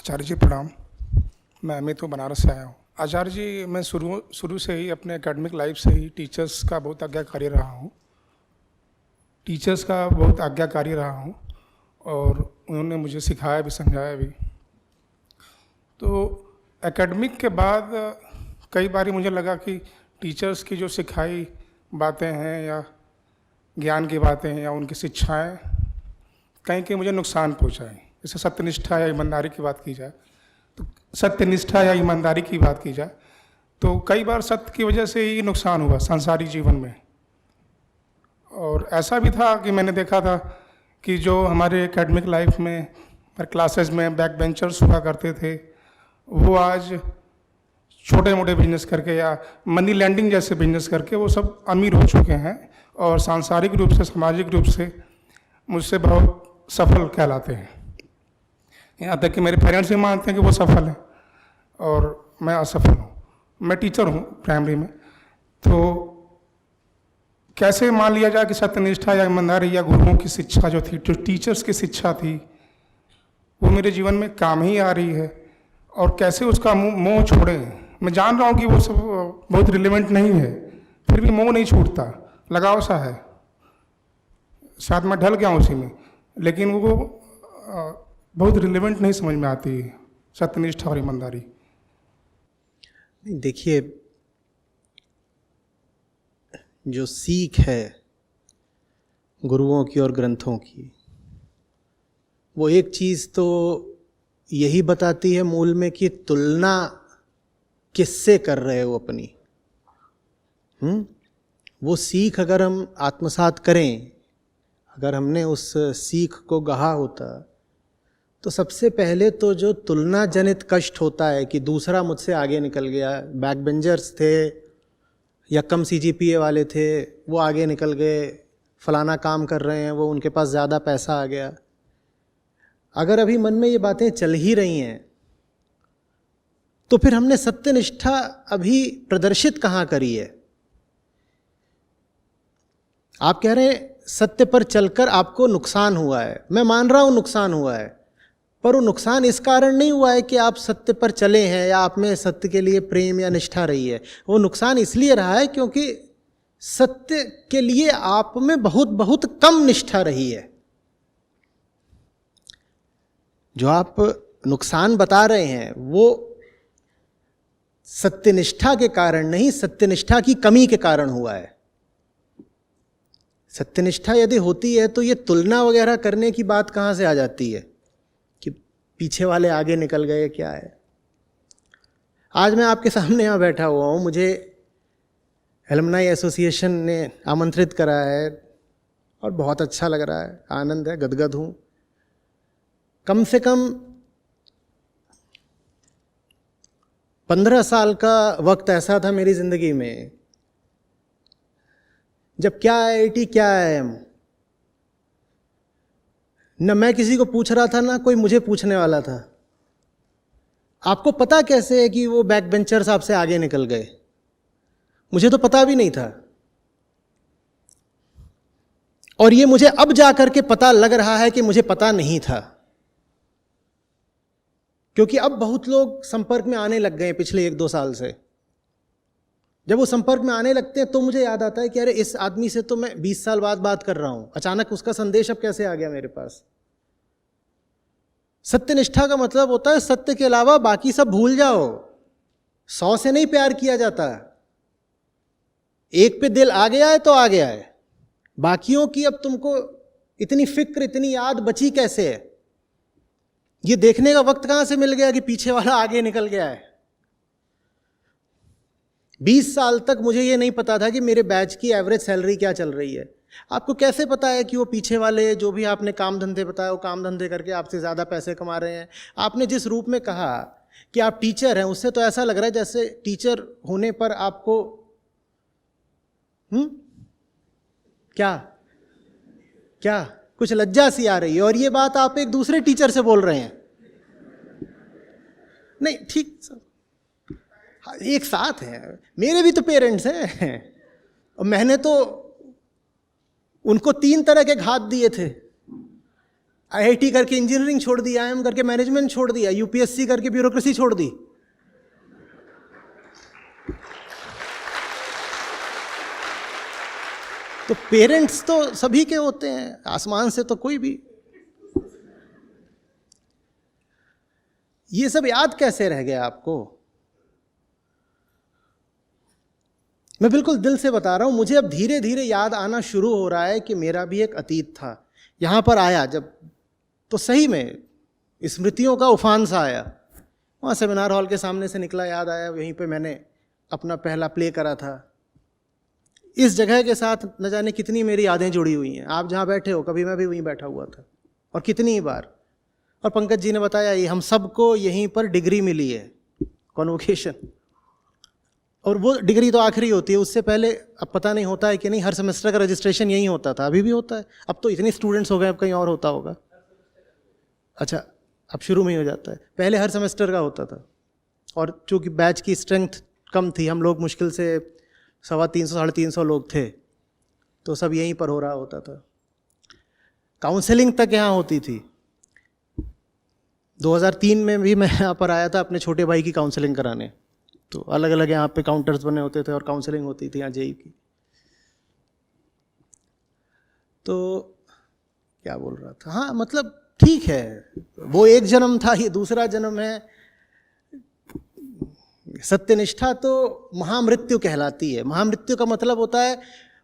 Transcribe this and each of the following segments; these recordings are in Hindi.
आचार्य जी प्रणाम। मैं अमित हूँ, बनारस से आया हूँ। आचार्य जी, मैं शुरू से ही अपने एकेडमिक लाइफ से ही टीचर्स का बहुत आज्ञाकारी रहा हूँ। और उन्होंने मुझे सिखाया भी, समझाया भी। तो एकेडमिक के बाद कई बार मुझे लगा कि टीचर्स की जो सिखाई बातें हैं या ज्ञान की बातें हैं या उनकी शिक्षाएं कहीं कहीं मुझे नुकसान पहुँचाएँ। जैसे सत्यनिष्ठा या ईमानदारी की बात की जाए तो कई बार सत्य की वजह से ही नुकसान हुआ सांसारिक जीवन में। और ऐसा भी था कि मैंने देखा था कि जो हमारे एकेडमिक लाइफ में पर क्लासेस में बैक बेंचर्स हुआ करते थे, वो आज छोटे मोटे बिजनेस करके या मनी लैंडिंग जैसे बिजनेस करके वो सब अमीर हो चुके हैं और सांसारिक रूप से, सामाजिक रूप से मुझसे बहुत सफल कहलाते हैं। यहाँ तक कि मेरे पेरेंट्स भी मानते हैं कि वो सफल है और मैं असफल हूँ। मैं टीचर हूँ प्राइमरी में। तो कैसे मान लिया जाए कि सत्यनिष्ठा या ईमानदारी या गुरुओं की शिक्षा जो थी, जो टीचर्स की शिक्षा थी, वो मेरे जीवन में काम ही आ रही है, और कैसे उसका मोह छोड़ें। मैं जान रहा हूँ कि वो सब बहुत रिलेवेंट नहीं है, फिर भी मोह नहीं छूटता, लगाव सा है। शायद मैं ढल गया हूँ उसी में, लेकिन वो बहुत रिलेवेंट नहीं समझ में आती है, सत्यनिष्ठा और ईमानदारी। देखिए, जो सीख है गुरुओं की और ग्रंथों की, वो एक चीज़ तो यही बताती है मूल में कि तुलना किससे कर रहे हो अपनी। वो सीख अगर हम आत्मसात करें, अगर हमने उस सीख को गढ़ा होता, तो सबसे पहले तो जो तुलना जनित कष्ट होता है कि दूसरा मुझसे आगे निकल गया, बैक बेंचर्स थे या कम सीजीपीए वाले थे वो आगे निकल गए, फलाना काम कर रहे हैं वो उनके पास ज़्यादा पैसा आ गया, अगर अभी मन में ये बातें चल ही रही हैं तो फिर हमने सत्यनिष्ठा अभी प्रदर्शित कहाँ करी है। आप कह रहे हैं सत्य पर चलकर आपको नुकसान हुआ है, मैं मान रहा हूँ नुकसान हुआ है, पर वो नुकसान इस कारण नहीं हुआ है कि आप सत्य पर चले हैं या आप में सत्य के लिए प्रेम या निष्ठा रही है। वो नुकसान इसलिए रहा है क्योंकि सत्य के लिए आप में बहुत बहुत कम निष्ठा रही है। जो आप नुकसान बता रहे हैं वो सत्यनिष्ठा के कारण नहीं, सत्यनिष्ठा की कमी के कारण हुआ है। सत्यनिष्ठा यदि होती है तो ये तुलना वगैरह करने की बात कहाँ से आ जाती है कि पीछे वाले आगे निकल गए, क्या है। आज मैं आपके सामने यहाँ बैठा हुआ हूँ, मुझे एलुमनाई एसोसिएशन ने आमंत्रित करा है और बहुत अच्छा लग रहा है, आनंद है, गदगद हूँ। कम से कम 15 साल का वक्त ऐसा था मेरी ज़िंदगी में जब क्या आईआईटी क्या आईआईएम, न मैं किसी को पूछ रहा था ना कोई मुझे पूछने वाला था। आपको पता कैसे है कि वो बैक बेंचर्स आपसे आगे निकल गए? मुझे तो पता भी नहीं था, और ये मुझे अब जाकर के पता लग रहा है कि मुझे पता नहीं था, क्योंकि अब बहुत लोग संपर्क में आने लग गए पिछले 1-2 साल से। जब वो संपर्क में आने लगते हैं तो मुझे याद आता है कि अरे इस आदमी से तो मैं 20 साल बाद बात कर रहा हूं, अचानक उसका संदेश अब कैसे आ गया मेरे पास। सत्यनिष्ठा का मतलब होता है सत्य के अलावा बाकी सब भूल जाओ। 100 से नहीं प्यार किया जाता, एक पे दिल आ गया है तो आ गया है, बाकियों की अब तुमको इतनी फिक्र, इतनी याद बची कैसे है, ये देखने का वक्त कहां से मिल गया कि पीछे वाला आगे निकल गया है। 20 साल तक मुझे ये नहीं पता था कि मेरे बैच की एवरेज सैलरी क्या चल रही है। आपको कैसे पता है कि वो पीछे वाले जो भी आपने काम धंधे बताया वो काम धंधे करके आपसे ज़्यादा पैसे कमा रहे हैं? आपने जिस रूप में कहा कि आप टीचर हैं, उससे तो ऐसा लग रहा है जैसे टीचर होने पर आपको क्या क्या कुछ लज्जा सी आ रही है, और ये बात आप एक दूसरे टीचर से बोल रहे हैं। नहीं ठीक, एक साथ है, मेरे भी तो पेरेंट्स हैं और मैंने तो उनको 3 तरह के घात दिए थे। IIT करके इंजीनियरिंग छोड़ दी, IIM करके मैनेजमेंट छोड़ दिया, UPSC करके ब्यूरोक्रेसी छोड़ दी। तो पेरेंट्स तो सभी के होते हैं, आसमान से तो कोई भी। ये सब याद कैसे रह गया आपको? मैं बिल्कुल दिल से बता रहा हूं, मुझे अब धीरे धीरे याद आना शुरू हो रहा है कि मेरा भी एक अतीत था। यहां पर आया जब, तो सही में स्मृतियों का उफान सा आया। वहाँ सेमिनार हॉल के सामने से निकला, याद आया वहीं पे मैंने अपना पहला प्ले करा था। इस जगह के साथ न जाने कितनी मेरी यादें जुड़ी हुई हैं। आप जहाँ बैठे हो, कभी मैं भी वहीं बैठा हुआ था, और कितनी ही बार। और पंकज जी ने बताया, ये हम सबको यहीं पर डिग्री मिली है, कॉन्वोकेशन। और वो डिग्री तो आखिरी होती है, उससे पहले अब पता नहीं होता है कि नहीं, हर सेमेस्टर का रजिस्ट्रेशन यहीं होता था, अभी भी होता है। अब तो इतने स्टूडेंट्स हो गए, अब कहीं और होता होगा। अच्छा, अब शुरू में ही हो जाता है, पहले हर सेमेस्टर का होता था। और चूँकि बैच की स्ट्रेंथ कम थी, हम लोग मुश्किल से 350 साढ़े 300 लोग थे, तो सब यहीं पर हो रहा होता था। काउंसलिंग तक यहाँ होती थी। 2003 में भी मैं यहाँ पर आया था अपने छोटे भाई की काउंसलिंग कराने। तो अलग अलग यहाँ पे काउंटर्स बने होते थे और काउंसलिंग होती थी यहाँ जेई की। तो क्या बोल रहा था, हाँ मतलब ठीक है, वो एक जन्म था, ये दूसरा जन्म है। सत्यनिष्ठा तो महामृत्यु कहलाती है। महामृत्यु का मतलब होता है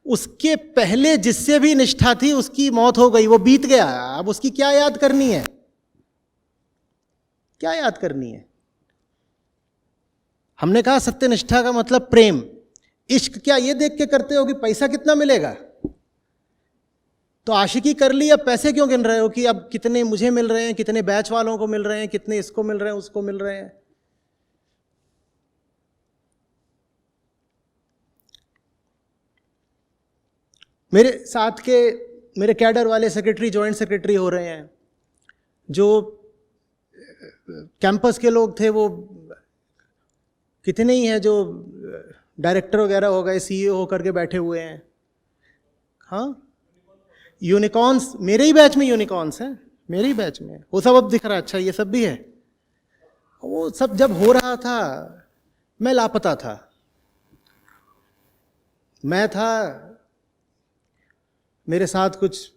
उसके पहले जिससे भी निष्ठा थी उसकी मौत हो गई, वो बीत गया, अब उसकी क्या याद करनी है, क्या याद करनी है। हमने कहा सत्यनिष्ठा का मतलब प्रेम, इश्क क्या ये देख के करते हो कि पैसा कितना मिलेगा? तो आशिकी कर ली, अब पैसे क्यों गिन रहे हो कि अब कितने मुझे मिल रहे हैं, कितने बैच वालों को मिल रहे हैं, कितने इसको मिल रहे हैं, उसको मिल रहे हैं। मेरे साथ के मेरे कैडर वाले सेक्रेटरी, जॉइंट सेक्रेटरी हो रहे हैं, जो कैंपस के लोग थे वो कितने ही हैं जो डायरेक्टर वगैरह हो गए, CEO होकर के बैठे हुए हैं। हाँ, यूनिकॉर्न्स, मेरे ही बैच में यूनिकॉर्न्स हैं, मेरे ही बैच में। वो सब अब दिख रहा है, अच्छा ये सब भी है। वो सब जब हो रहा था मैं लापता था। मैं था, मेरे साथ कुछ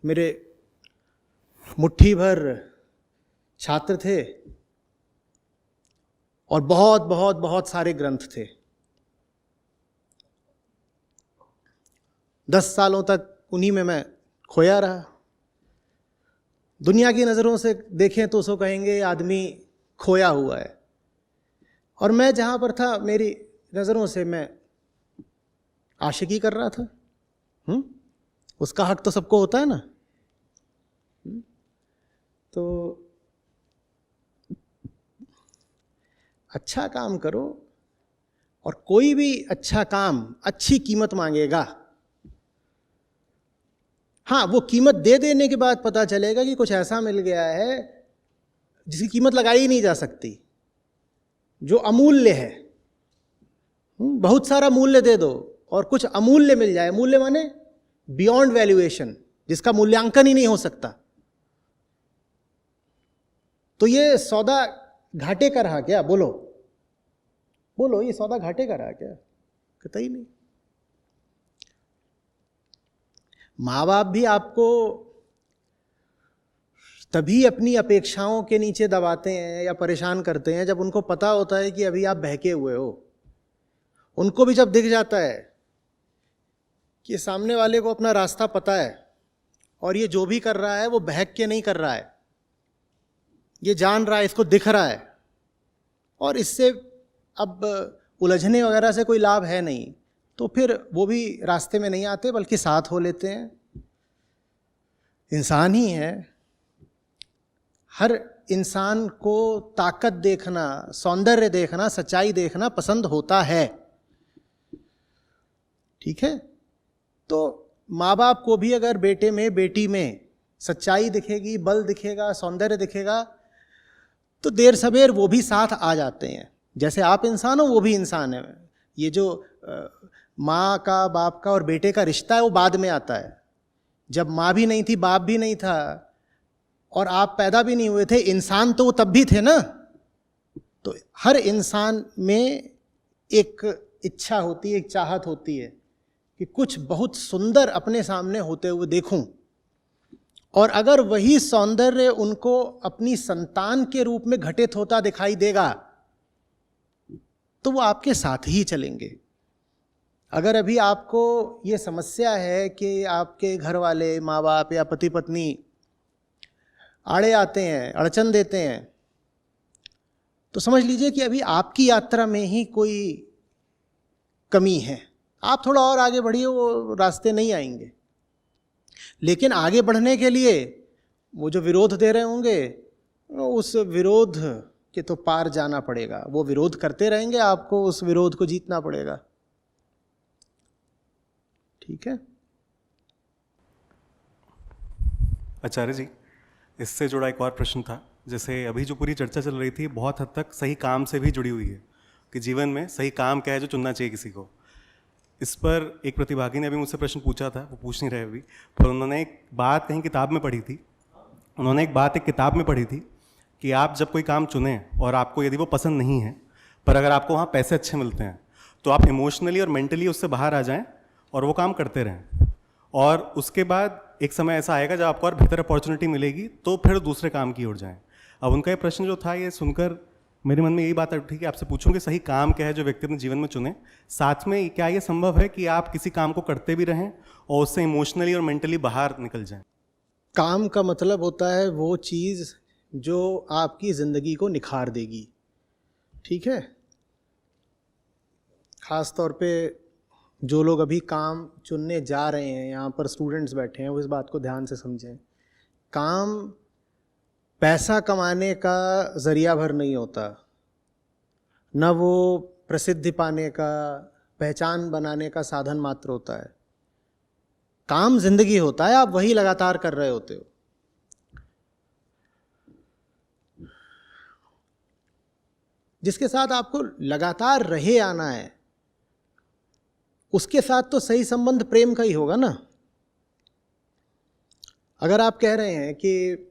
मेरे मुट्ठी भर छात्र थे और बहुत बहुत बहुत सारे ग्रंथ थे। 10 सालों तक उन्हीं में मैं खोया रहा। दुनिया की नज़रों से देखें तो उसको कहेंगे आदमी खोया हुआ है, और मैं जहाँ पर था मेरी नज़रों से मैं आशिकी कर रहा था। उसका हक तो सबको होता है ना। तो अच्छा काम करो, और कोई भी अच्छा काम अच्छी कीमत मांगेगा। हाँ, वो कीमत दे देने के बाद पता चलेगा कि कुछ ऐसा मिल गया है जिसकी कीमत लगाई ही नहीं जा सकती, जो अमूल्य है। बहुत सारा मूल्य दे दो और कुछ अमूल्य मिल जाए। मूल्य माने बियॉन्ड वैल्यूएशन, जिसका मूल्यांकन ही नहीं हो सकता। तो ये सौदा घाटे का रहा क्या? बोलो बोलो, ये सौदा घाटे का रहा क्या? कतई नहीं। माँ बाप भी आपको तभी अपनी अपेक्षाओं के नीचे दबाते हैं या परेशान करते हैं जब उनको पता होता है कि अभी आप बहके हुए हो। उनको भी जब दिख जाता है कि सामने वाले को अपना रास्ता पता है और ये जो भी कर रहा है वो बहक के नहीं कर रहा है, ये जान रहा है, इसको दिख रहा है, और इससे अब उलझने वगैरह से कोई लाभ है नहीं, तो फिर वो भी रास्ते में नहीं आते बल्कि साथ हो लेते हैं। इंसान ही है, हर इंसान को ताकत देखना, सौंदर्य देखना, सच्चाई देखना पसंद होता है। ठीक है, तो माँ बाप को भी अगर बेटे में बेटी में सच्चाई दिखेगी, बल दिखेगा, सौंदर्य दिखेगा, तो देर सवेर वो भी साथ आ जाते हैं। जैसे आप इंसान हो वो भी इंसान है। ये जो माँ का, बाप का और बेटे का रिश्ता है वो बाद में आता है। जब माँ भी नहीं थी, बाप भी नहीं था, और आप पैदा भी नहीं हुए थे, इंसान तो वो तब भी थे ना। तो हर इंसान में एक इच्छा होती है, एक चाहत होती है कि कुछ बहुत सुंदर अपने सामने होते हुए देखूं, और अगर वही सौंदर्य उनको अपनी संतान के रूप में घटित होता दिखाई देगा तो वो आपके साथ ही चलेंगे। अगर अभी आपको ये समस्या है कि आपके घर वाले, माँ बाप या पति पत्नी आड़े आते हैं, अड़चन देते हैं, तो समझ लीजिए कि अभी आपकी यात्रा में ही कोई कमी है। आप थोड़ा और आगे बढ़िए, वो रास्ते नहीं आएंगे। लेकिन आगे बढ़ने के लिए वो जो विरोध दे रहे होंगे, उस विरोध के तो पार जाना पड़ेगा। वो विरोध करते रहेंगे, आपको उस विरोध को जीतना पड़ेगा। ठीक है। आचार्य जी, इससे जुड़ा एक और प्रश्न था। जैसे अभी जो पूरी चर्चा चल रही थी बहुत हद तक सही काम से भी जुड़ी हुई है कि जीवन में सही काम क्या है जो चुनना चाहिए किसी को। इस पर एक प्रतिभागी ने अभी मुझसे प्रश्न पूछा था, वो पूछ नहीं रहे अभी, पर उन्होंने एक बात कहीं किताब में पढ़ी थी। उन्होंने एक बात एक किताब में पढ़ी थी कि आप जब कोई काम चुनें और आपको यदि वो पसंद नहीं है, पर अगर आपको वहाँ पैसे अच्छे मिलते हैं, तो आप इमोशनली और मेंटली उससे बाहर आ जाएं और वो काम करते रहें। और उसके बाद एक समय ऐसा आएगा जब आपको और बेहतर अपॉर्चुनिटी मिलेगी तो फिर दूसरे काम की ओर जाएं। अब उनका ये प्रश्न जो था, ये सुनकर मेरे मन में यही बात उठी कि आपसे पूछूं कि सही काम क्या है जो व्यक्ति अपने जीवन में चुने। साथ में क्या ये संभव है कि आप किसी काम को करते भी रहें और उससे इमोशनली और मेंटली बाहर निकल जाएं? काम का मतलब होता है वो चीज़ जो आपकी ज़िंदगी को निखार देगी। ठीक है। ख़ास तौर पे जो लोग अभी काम चुनने जा रहे हैं, यहाँ पर स्टूडेंट्स बैठे हैं, वो इस बात को ध्यान से समझें। काम पैसा कमाने का ज़रिया भर नहीं होता, न वो प्रसिद्धि पाने का, पहचान बनाने का साधन मात्र होता है। काम जिंदगी होता है, आप वही लगातार कर रहे होते हो। जिसके साथ आपको लगातार रहे आना है, उसके साथ तो सही संबंध प्रेम का ही होगा ना। अगर आप कह रहे हैं कि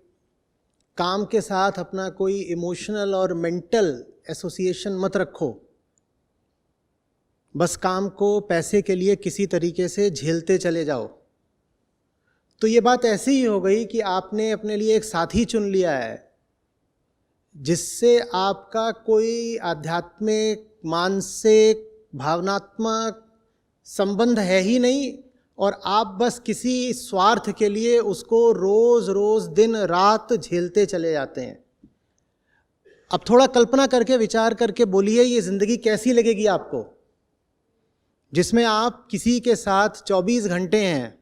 काम के साथ अपना कोई इमोशनल और मेंटल एसोसिएशन मत रखो, बस काम को पैसे के लिए किसी तरीके से झेलते चले जाओ, तो ये बात ऐसी ही हो गई कि आपने अपने लिए एक साथी चुन लिया है जिससे आपका कोई आध्यात्मिक, मानसिक, भावनात्मक संबंध है ही नहीं, और आप बस किसी स्वार्थ के लिए उसको रोज रोज दिन रात झेलते चले जाते हैं। अब थोड़ा कल्पना करके, विचार करके बोलिए, ये जिंदगी कैसी लगेगी आपको, जिसमें आप किसी के साथ 24 घंटे हैं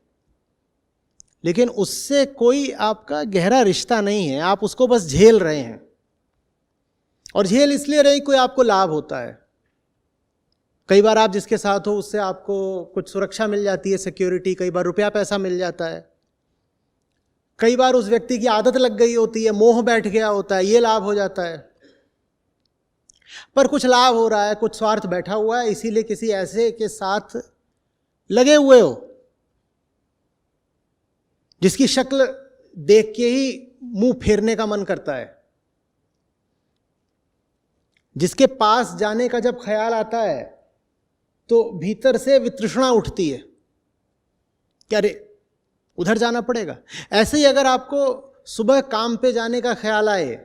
लेकिन उससे कोई आपका गहरा रिश्ता नहीं है, आप उसको बस झेल रहे हैं। और झेल इसलिए रहे कोई आपको लाभ होता है। कई बार आप जिसके साथ हो उससे आपको कुछ सुरक्षा मिल जाती है, सिक्योरिटी, कई बार रुपया पैसा मिल जाता है, कई बार उस व्यक्ति की आदत लग गई होती है, मोह बैठ गया होता है, ये लाभ हो जाता है। पर कुछ लाभ हो रहा है, कुछ स्वार्थ बैठा हुआ है, इसीलिए किसी ऐसे के साथ लगे हुए हो जिसकी शक्ल देख के ही मुंह फेरने का मन करता है, जिसके पास जाने का जब ख्याल आता है तो भीतर से वितृष्णा उठती है कि अरे उधर जाना पड़ेगा। ऐसे ही अगर आपको सुबह काम पे जाने का ख्याल आए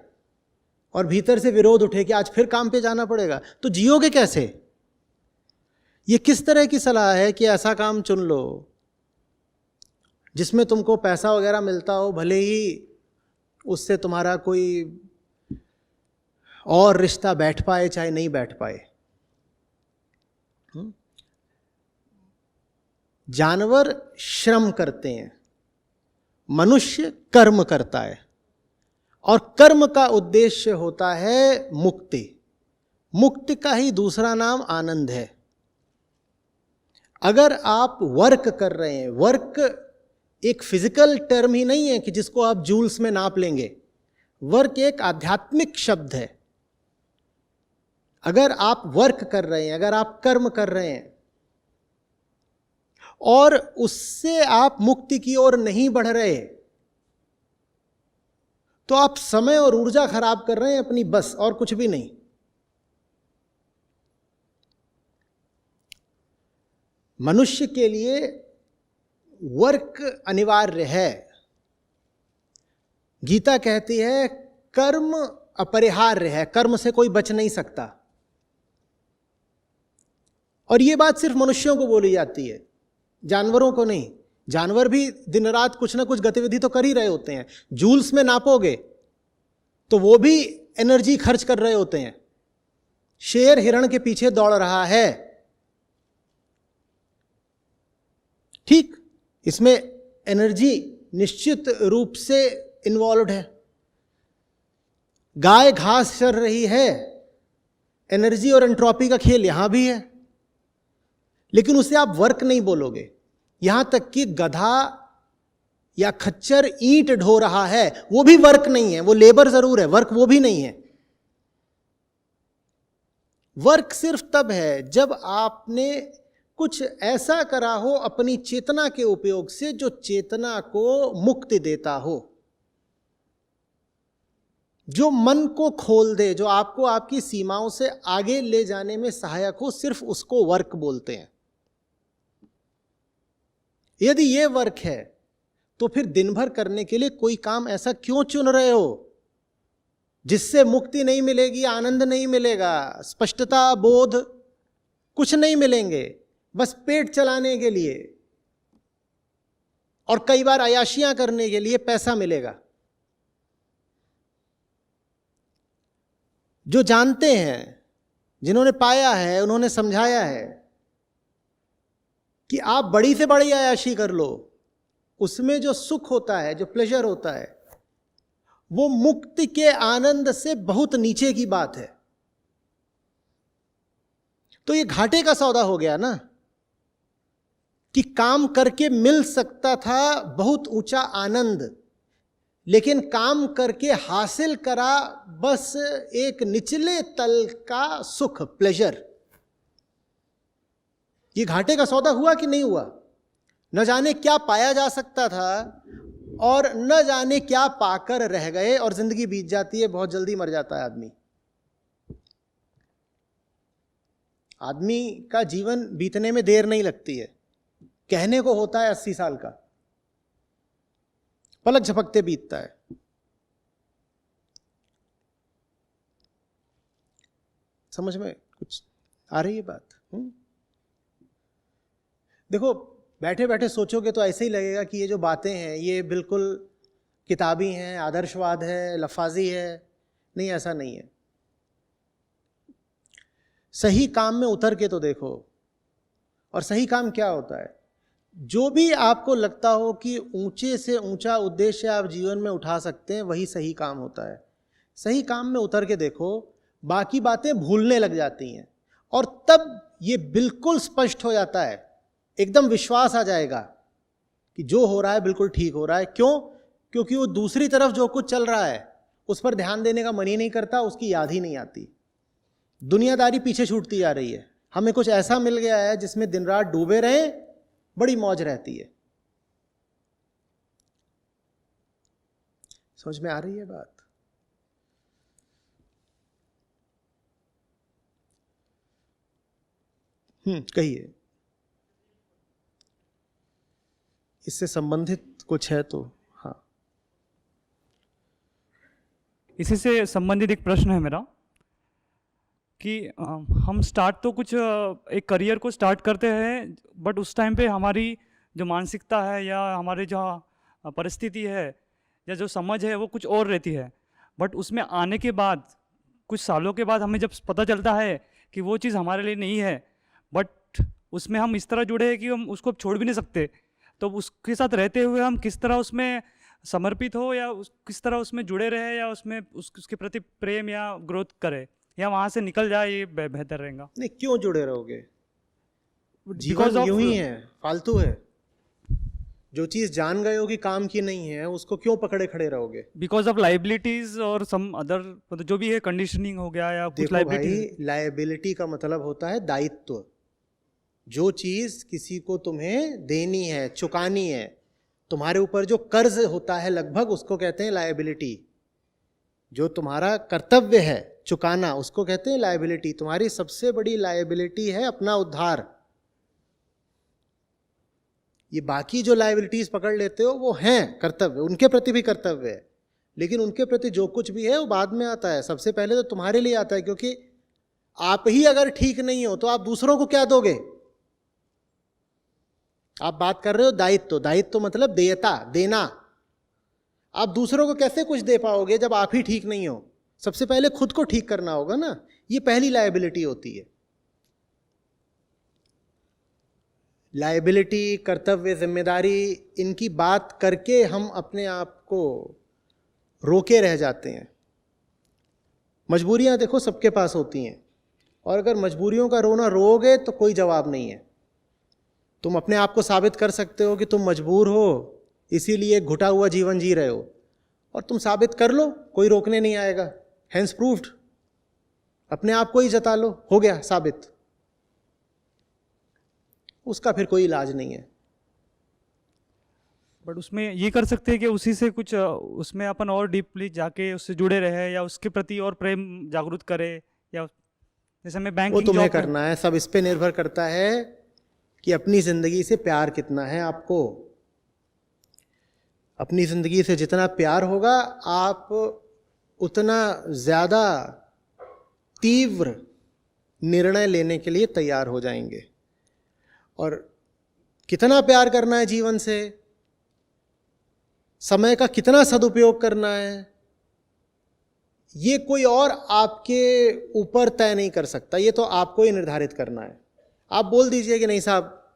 और भीतर से विरोध उठे कि आज फिर काम पे जाना पड़ेगा, तो जियोगे कैसे? ये किस तरह की सलाह है कि ऐसा काम चुन लो जिसमें तुमको पैसा वगैरह मिलता हो, भले ही उससे तुम्हारा कोई और रिश्ता बैठ पाए चाहे नहीं बैठ पाए। जानवर श्रम करते हैं, मनुष्य कर्म करता है, और कर्म का उद्देश्य होता है मुक्ति। मुक्ति का ही दूसरा नाम आनंद है। अगर आप वर्क कर रहे हैं, वर्क एक फिजिकल टर्म ही नहीं है कि जिसको आप जूल्स में नाप लेंगे, वर्क एक आध्यात्मिक शब्द है। अगर आप वर्क कर रहे हैं, अगर आप कर्म कर रहे हैं और उससे आप मुक्ति की ओर नहीं बढ़ रहे, तो आप समय और ऊर्जा खराब कर रहे हैं अपनी, बस, और कुछ भी नहीं। मनुष्य के लिए वर्क अनिवार्य है। गीता कहती है कर्म अपरिहार्य है, कर्म से कोई बच नहीं सकता। और ये बात सिर्फ मनुष्यों को बोली जाती है, जानवरों को नहीं। जानवर भी दिन रात कुछ ना कुछ गतिविधि तो कर ही रहे होते हैं। जूल्स में नापोगे तो वो भी एनर्जी खर्च कर रहे होते हैं। शेर हिरण के पीछे दौड़ रहा है, ठीक, इसमें एनर्जी निश्चित रूप से इन्वॉल्व है। गाय घास चर रही है, एनर्जी और एंट्रोपी का खेल यहां भी है, लेकिन उसे आप वर्क नहीं बोलोगे। यहां तक कि गधा या खच्चर ईंट ढो रहा है, वो भी वर्क नहीं है, वो लेबर जरूर है, वर्क वो भी नहीं है। वर्क सिर्फ तब है जब आपने कुछ ऐसा करा हो अपनी चेतना के उपयोग से जो चेतना को मुक्ति देता हो, जो मन को खोल दे, जो आपको आपकी सीमाओं से आगे ले जाने में सहायक हो, सिर्फ उसको वर्क बोलते हैं। यदि ये वर्क है तो फिर दिन भर करने के लिए कोई काम ऐसा क्यों चुन रहे हो जिससे मुक्ति नहीं मिलेगी, आनंद नहीं मिलेगा, स्पष्टता, बोध कुछ नहीं मिलेंगे, बस पेट चलाने के लिए और कई बार अयाशियां करने के लिए पैसा मिलेगा। जो जानते हैं, जिन्होंने पाया है, उन्होंने समझाया है कि आप बड़ी से बड़ी अयाशी कर लो, उसमें जो सुख होता है, जो प्लेजर होता है, वो मुक्ति के आनंद से बहुत नीचे की बात है। तो ये घाटे का सौदा हो गया ना, कि काम करके मिल सकता था बहुत ऊंचा आनंद, लेकिन काम करके हासिल करा बस एक निचले तल का सुख, प्लेजर। ये घाटे का सौदा हुआ कि नहीं हुआ? न जाने क्या पाया जा सकता था और न जाने क्या पाकर रह गए, और जिंदगी बीत जाती है, बहुत जल्दी मर जाता है आदमी। आदमी का जीवन बीतने में देर नहीं लगती है, कहने को होता है 80 साल का, पलक झपकते बीतता है। समझ में कुछ आ रही है बात? देखो, बैठे बैठे सोचोगे तो ऐसे ही लगेगा कि ये जो बातें हैं ये बिल्कुल किताबी हैं, आदर्शवाद है, लफाजी है। नहीं, ऐसा नहीं है। सही काम में उतर के तो देखो। और सही काम क्या होता है? जो भी आपको लगता हो कि ऊंचे से ऊंचा उद्देश्य आप जीवन में उठा सकते हैं, वही सही काम होता है। सही काम में उतर के देखो, बाकी बातें भूलने लग जाती हैं, और तब ये बिल्कुल स्पष्ट हो जाता है, एकदम विश्वास आ जाएगा कि जो हो रहा है बिल्कुल ठीक हो रहा है। क्यों? क्योंकि वो दूसरी तरफ जो कुछ चल रहा है उस पर ध्यान देने का मन ही नहीं करता, उसकी याद ही नहीं आती। दुनियादारी पीछे छूटती जा रही है। हमें कुछ ऐसा मिल गया है जिसमें दिन रात डूबे रहें, बड़ी मौज रहती है। समझ में आ रही है बात? कहिए, इससे संबंधित कुछ है तो। हाँ, इसी से संबंधित एक प्रश्न है मेरा कि हम स्टार्ट तो कुछ एक करियर को स्टार्ट करते हैं, बट उस टाइम पे हमारी जो मानसिकता है या हमारी जो परिस्थिति है या जो समझ है वो कुछ और रहती है। बट उसमें आने के बाद, कुछ सालों के बाद हमें जब पता चलता है कि वो चीज़ हमारे लिए नहीं है, बट उसमें हम इस तरह जुड़े हैं कि हम उसको छोड़ भी नहीं सकते। तो उसके साथ रहते हुए हम किस तरह उसमें समर्पित हो, या किस तरह उसमें जुड़े रहे, या उसमें उसके प्रति प्रेम या ग्रोथ करे, या वहाँ से निकल जाए, ये बेहतर रहेगा। नहीं, क्यों जुड़े रहोगे? जीवन यूं ही है, फालतू है। जो चीज जान गए हो कि काम की नहीं है, उसको क्यों पकड़े खड़े रहोगे? बिकॉज ऑफ लाइबिलिटीज और सम अदर, मतलब जो भी है, कंडीशनिंग हो गया या कुछ देखो लाइबिलिटीज। भाई, लायबिलिटी का मतलब होता है दायित्व। जो चीज किसी को तुम्हें देनी है, चुकानी है, तुम्हारे ऊपर जो कर्ज होता है लगभग, उसको कहते हैं लायबिलिटी। जो तुम्हारा कर्तव्य है चुकाना, उसको कहते हैं लायबिलिटी। तुम्हारी सबसे बड़ी लायबिलिटी है अपना उद्धार। ये बाकी जो लायबिलिटीज पकड़ लेते हो वो हैं कर्तव्य, उनके प्रति भी कर्तव्य है, लेकिन उनके प्रति जो कुछ भी है वो बाद में आता है। सबसे पहले तो तुम्हारे लिए आता है, क्योंकि आप ही अगर ठीक नहीं हो तो आप दूसरों को क्या दोगे? आप बात कर रहे हो दायित्व, दायित्व मतलब देयता, देना। आप दूसरों को कैसे कुछ दे पाओगे जब आप ही ठीक नहीं हो? सबसे पहले खुद को ठीक करना होगा ना, ये पहली लायबिलिटी होती है। लायबिलिटी, कर्तव्य, जिम्मेदारी, इनकी बात करके हम अपने आप को रोके रह जाते हैं। मजबूरियां देखो सबके पास होती हैं, और अगर मजबूरियों का रोना रोओगे तो कोई जवाब नहीं है। तुम अपने आप को साबित कर सकते हो कि तुम मजबूर हो, इसीलिए घुटा हुआ जीवन जी रहे हो, और तुम साबित कर लो, कोई रोकने नहीं आएगा। हैंस प्रूफ्ड, अपने आप को ही जता लो, हो गया साबित। उसका फिर कोई इलाज नहीं है। बट उसमें ये कर सकते हैं कि उसी से कुछ उसमें अपन और डीपली जाके उससे जुड़े रहे, या उसके प्रति और प्रेम जागरूक करे, या जैसे मैं वो बैंकिंग तुम्हें जॉब में- करना है, सब इस पे निर्भर करता है कि अपनी जिंदगी से प्यार कितना है आपको। अपनी जिंदगी से जितना प्यार होगा, आप उतना ज्यादा तीव्र निर्णय लेने के लिए तैयार हो जाएंगे। और कितना प्यार करना है जीवन से, समय का कितना सदुपयोग करना है, ये कोई और आपके ऊपर तय नहीं कर सकता, ये तो आपको ही निर्धारित करना है। आप बोल दीजिए कि नहीं साहब,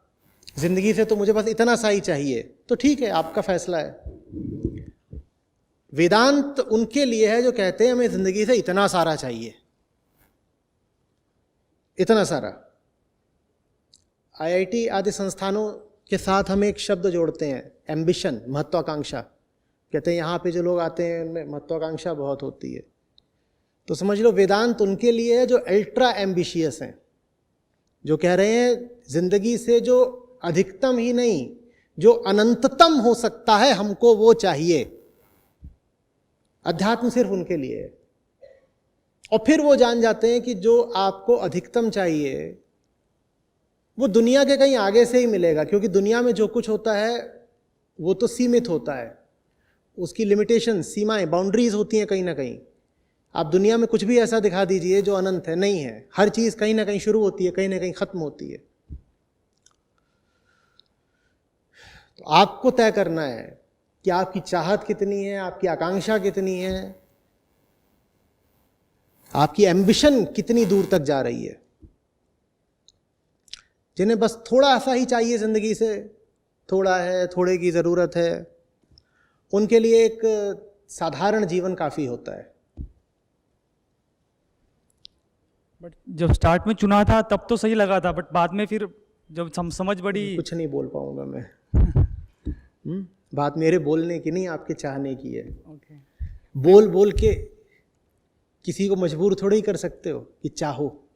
जिंदगी से तो मुझे बस इतना सा ही चाहिए, तो ठीक है, आपका फैसला है। वेदांत उनके लिए है जो कहते हैं हमें जिंदगी से इतना सारा चाहिए, इतना सारा। आईआईटी आदि संस्थानों के साथ हम एक शब्द जोड़ते हैं, एम्बिशन, महत्वाकांक्षा। कहते हैं यहाँ पे जो लोग आते हैं उनमें महत्वाकांक्षा बहुत होती है। तो समझ लो वेदांत उनके लिए है जो अल्ट्रा एम्बिशियस हैं, जो कह रहे हैं जिंदगी से जो अधिकतम ही नहीं, जो अनंततम हो सकता है हमको वो चाहिए। अध्यात्म सिर्फ उनके लिए है। और फिर वो जान जाते हैं कि जो आपको अधिकतम चाहिए वो दुनिया के कहीं आगे से ही मिलेगा, क्योंकि दुनिया में जो कुछ होता है वो तो सीमित होता है, उसकी लिमिटेशन, सीमाएं, बाउंड्रीज होती हैं कहीं ना कहीं। आप दुनिया में कुछ भी ऐसा दिखा दीजिए जो अनंत है, नहीं है। हर चीज कहीं ना कहीं शुरू होती है, कहीं ना कहीं खत्म होती है। तो आपको तय करना है कि आपकी चाहत कितनी है, आपकी आकांक्षा कितनी है, आपकी एम्बिशन कितनी दूर तक जा रही है। जिन्हें बस थोड़ा सा ही चाहिए जिंदगी से, थोड़ा है, थोड़े की जरूरत है, उनके लिए एक साधारण जीवन काफी होता है। बट जब स्टार्ट में चुना था तब तो सही लगा था, बट बाद में फिर जब समझ बड़ी। कुछ नहीं बोल पाऊंगा मैं। बात मेरे बोलने की नहीं, आपके चाहने की है। ओके। बोल बोल के किसी को मजबूर थोड़ी कर सकते हो कि चाहो।